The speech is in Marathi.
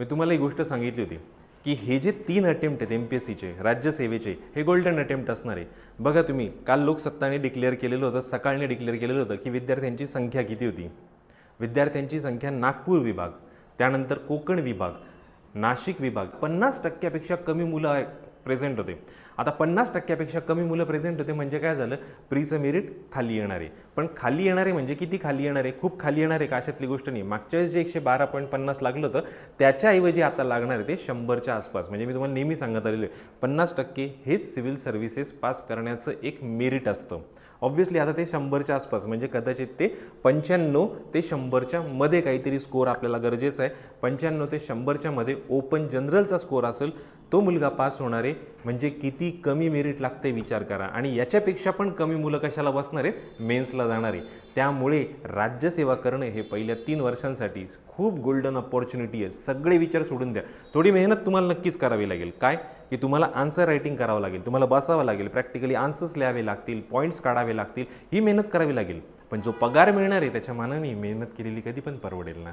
मी तुम्हाला ही गोष्ट सांगितली होती की हे जे 3 अटेम्प्ट आहेत MPSCचे राज्यसेवेचे हे गोल्डन अटेम्प्ट असणार आहे। बघा तुम्ही काल लोकसत्ताने डिक्लेअर केलेलं होतं, सकाळने डिक्लेअर केलेलं होतं की विद्यार्थ्यांची संख्या किती होती। विद्यार्थ्यांची संख्या नागपूर विभाग, त्यानंतर कोकण विभाग, नाशिक विभाग 50% कमी मुलं प्रेझेंट होते। आता 50% कमी मुलं प्रेझेंट होते म्हणजे काय झालं, प्रीचं मेरिट खाली येणार आहे। पण खाली येणार आहे म्हणजे किती खाली येणार आहे, खूप खाली येणार आहे का अशातली गोष्ट नाही। मागच्या जे 112.50 लागलं होतं त्याच्याऐवजी आता लागणार आहे ते 100च्या आसपास। म्हणजे मी तुम्हाला नेहमी सांगत आलेलो आहे 50% हेच सिव्हिल सर्व्हिसेस पास करण्याचं एक मेरिट असतं। ऑब्व्हियसली आता ते 100च्या आसपास म्हणजे कदाचित ते 95 ते 100च्या मध्ये काहीतरी स्कोर आपल्याला गरजेचं आहे। 95 ते 100च्या मध्ये ओपन जनरलचा स्कोर असेल तो मुलगा पास होणार आहे। म्हणजे किती कमी मेरिट लागते विचार करा। आणि याच्यापेक्षा पण कमी मुलं कशाला बसणार आहेत, मेन्सला जाणार आहे। त्यामुळे राज्यसेवा करणं हे पहिल्या 3 वर्षांसाठी खूप गोल्डन अपॉर्च्युनिटी आहे। सगळे विचार सोडून द्या, थोडी मेहनत तुम्हाला नक्कीच करावी लागेल। काय की तुम्हाला आन्सर रायटिंग करावं लागेल, तुम्हाला बसावं लागेल, प्रॅक्टिकली आन्सर्स लिहावे लागतील, पॉईंट्स काढावे लागतील, ही मेहनत करावी लागेल। पण जो पगार मिळणार आहे त्याच्या मानाने मेहनत केलेली कधी पण परवडेल ना।